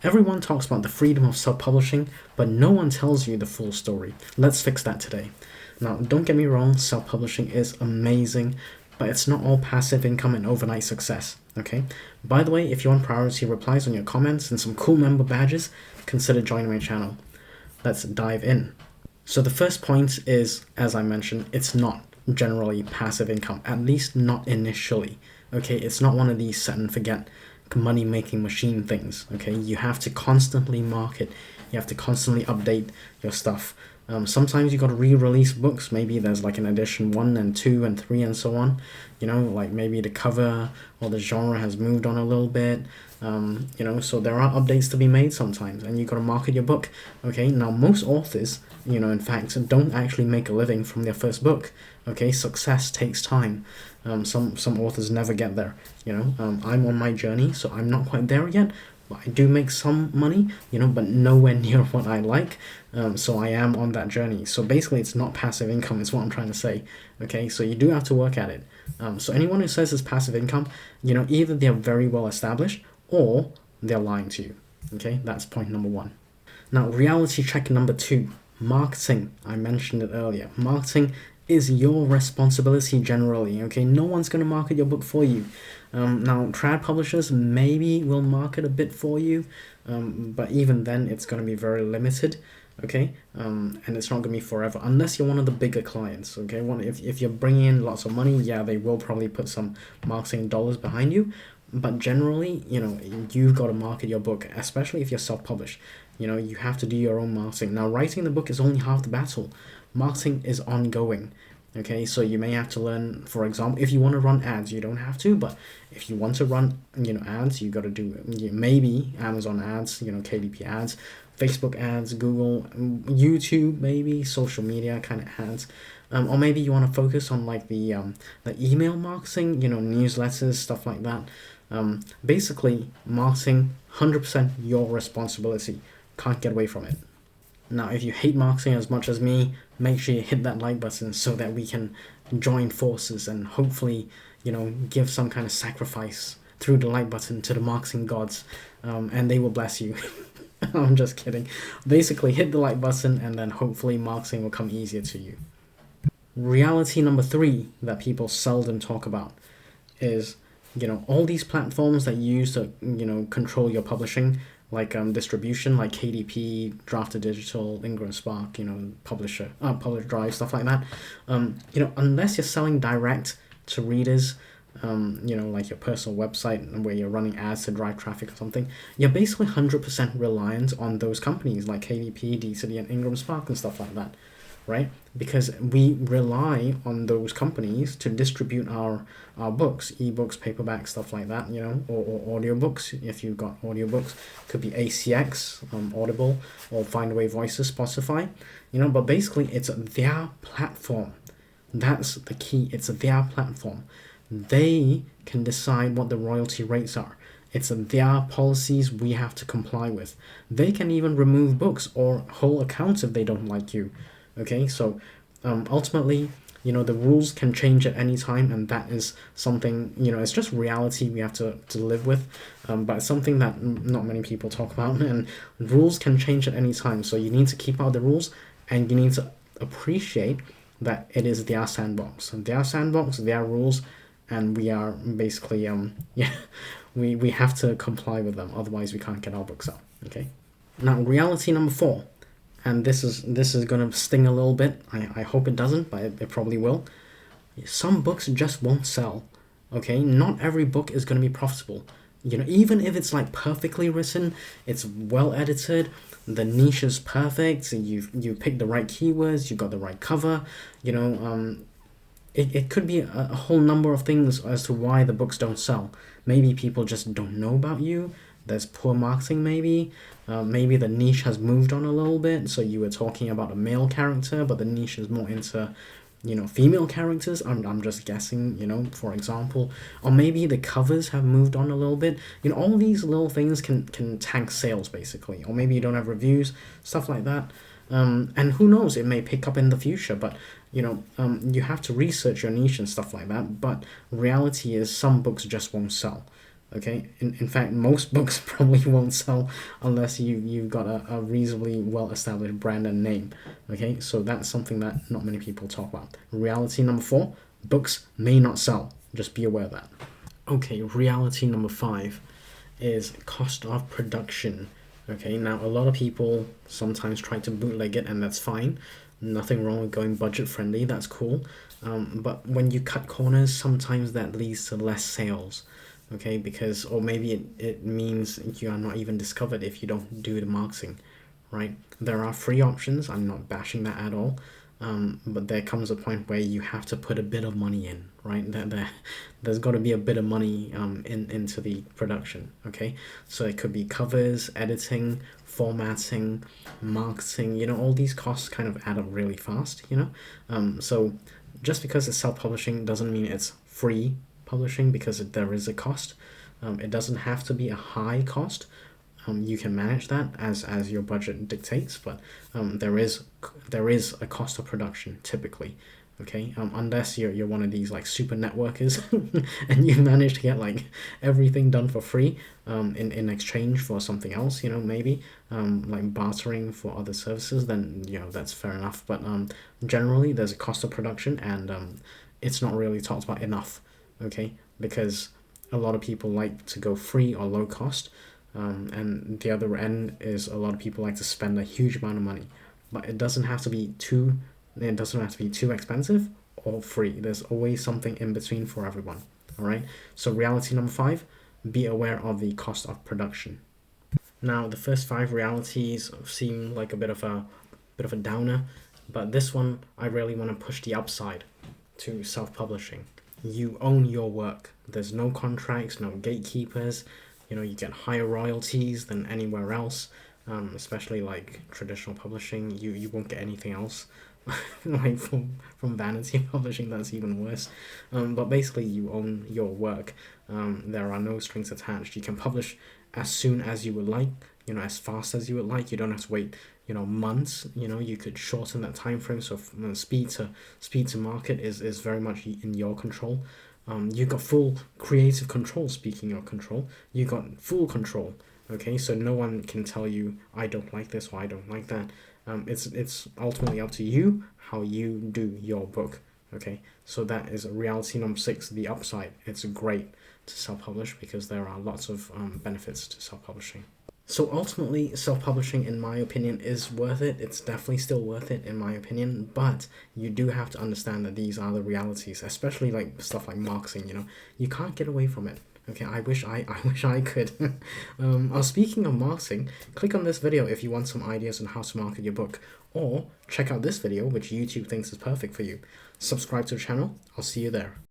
Everyone talks about the freedom of self-publishing, but no one tells you the full story. Let's fix that today. Now, don't get me wrong, self-publishing is amazing, but it's not all passive income and overnight success, okay? By the way, if you want priority replies on your comments and some cool member badges, consider joining my channel. Let's dive in. So the first point is, as I mentioned, it's not generally passive income, at least not initially, okay? It's not one of these set and forget money making machine things, okay? You have to constantly market, you have to constantly update your stuff. Sometimes you got to re-release books. Maybe there's like an edition 1 and 2 and 3 and so on, you know, like maybe the cover or the genre has moved on a little bit, you know, so there are updates to be made sometimes, and you got to market your book, okay? Now most authors, you know, in fact, don't actually make a living from their first book, okay? Success takes time. Some authors never get there, you know. I'm on my journey, so I'm not quite there yet, but I do make some money, you know, but nowhere near what I like. So I am on that journey. So basically it's not passive income is what I'm trying to say, okay? So you do have to work at it. So anyone who says it's passive income, you know, either they're very well established or they're lying to you, okay? That's point number one. Now, reality check number 2, marketing. I mentioned it earlier. Marketing is your responsibility generally, okay? No one's going to market your book for you. Now, trad publishers maybe will market a bit for you, but even then it's going to be very limited, okay? And it's not going to be forever, unless you're one of the bigger clients, okay? If you're bringing in lots of money, yeah, they will probably put some marketing dollars behind you, but generally, you know, you've got to market your book, especially if you're self-published. You know, you have to do your own marketing. Now, writing the book is only half the battle. Marketing is ongoing, okay? So you may have to learn, for example, if you want to run ads, you don't have to, but if you want to run, you know, ads, you got to do maybe Amazon ads, you know, KDP ads, Facebook ads, Google, YouTube, maybe social media kind of ads. Or maybe you want to focus on like the email marketing, you know, newsletters, stuff like that. Basically, marketing, 100% your responsibility. Can't get away from it. Now, if you hate marketing as much as me, make sure you hit that like button so that we can join forces and hopefully, you know, give some kind of sacrifice through the like button to the marketing gods, and they will bless you. I'm just kidding. Basically, hit the like button and then hopefully marketing will come easier to you. Reality number 3 that people seldom talk about is, you know, all these platforms that you use to, you know, control your publishing, like distribution, like KDP, Drafted Digital, Ingram Spark, you know, Publisher Drive, stuff like that. You know, unless you're selling direct to readers, you know, like your personal website where you're running ads to drive traffic or something, you're basically 100% reliant on those companies like KDP, DCD, and Ingram Spark and stuff like that, right? Because we rely on those companies to distribute our books, ebooks, paperback, stuff like that, you know, or audiobooks. If you've got audiobooks, could be ACX, Audible, or Findaway Voices, Spotify, you know, but basically it's their platform. That's the key. It's their platform. They can decide what the royalty rates are. It's their policies we have to comply with. They can even remove books or whole accounts if they don't like you. Okay, so ultimately, you know, the rules can change at any time, and that is something, you know, it's just reality we have to live with, but it's something that not many people talk about, and rules can change at any time, so you need to keep out the rules, and you need to appreciate that it is their sandbox, their rules, and we are basically, yeah, we have to comply with them, otherwise we can't get our books out, okay? Now, reality number 4. And this is gonna sting a little bit. I hope it doesn't, but it probably will. Some books just won't sell. Okay, not every book is gonna be profitable. You know, even if it's like perfectly written, it's well edited, the niche is perfect, you picked the right keywords, you got the right cover. You know, it could be a whole number of things as to why the books don't sell. Maybe people just don't know about you. There's poor marketing, maybe. Maybe the niche has moved on a little bit, so you were talking about a male character, but the niche is more into, you know, female characters. I'm just guessing, you know, for example. Or maybe the covers have moved on a little bit. You know, all these little things can tank sales, basically. Or maybe you don't have reviews, stuff like that. And who knows, it may pick up in the future, but, you know, you have to research your niche and stuff like that. But reality is some books just won't sell. Okay, in fact, most books probably won't sell unless you've got a reasonably well established brand and name. Okay, so that's something that not many people talk about. Reality number 4: books may not sell. Just be aware of that. Okay, reality number 5 is cost of production. Okay, now a lot of people sometimes try to bootleg it, and that's fine. Nothing wrong with going budget friendly, that's cool. But when you cut corners, sometimes that leads to less sales. Okay, because, or maybe it means you are not even discovered if you don't do the marketing, right? There are free options, I'm not bashing that at all. But there comes a point where you have to put a bit of money in, right? There's got to be a bit of money into the production, okay? So it could be covers, editing, formatting, marketing, all these costs kind of add up really fast, So just because it's self-publishing doesn't mean it's free publishing, because there is a cost. It doesn't have to be a high cost. You can manage that as your budget dictates, but there is a cost of production typically. Okay, unless you're one of these like super networkers and you manage to get like everything done for free in exchange for something else, maybe like bartering for other services, then that's fair enough. But generally there's a cost of production, and it's not really talked about enough. Okay, because a lot of people like to go free or low cost. And the other end is a lot of people like to spend a huge amount of money, but it doesn't have to be too expensive or free. There's always something in between for everyone. All right. So reality number 5: be aware of the cost of production. Now the first 5 realities seem like a bit of a downer, but this one I really want to push the upside to self-publishing. You own your work. There's no contracts, no gatekeepers. You get higher royalties than anywhere else, especially like traditional publishing. You won't get anything else. Like from vanity publishing, that's even worse. But basically you own your work. There are no strings attached. You can publish as soon as you would like, as fast as you would like. You don't have to wait months. You could shorten that time frame. So speed to market is very much in your control. You got full creative control. Speaking of control, you got full control. Okay, so no one can tell you I don't like this or I don't like that. It's ultimately up to you how you do your book. Okay, so that is reality number 6, the upside. It's great to self-publish because there are lots of benefits to self-publishing. So ultimately, self-publishing, in my opinion, is worth it. It's definitely still worth it, in my opinion. But you do have to understand that these are the realities, especially like stuff like marketing. You can't get away from it. Okay, I wish I could. Speaking of marketing, click on this video if you want some ideas on how to market your book, or check out this video which YouTube thinks is perfect for you. Subscribe to the channel. I'll see you there.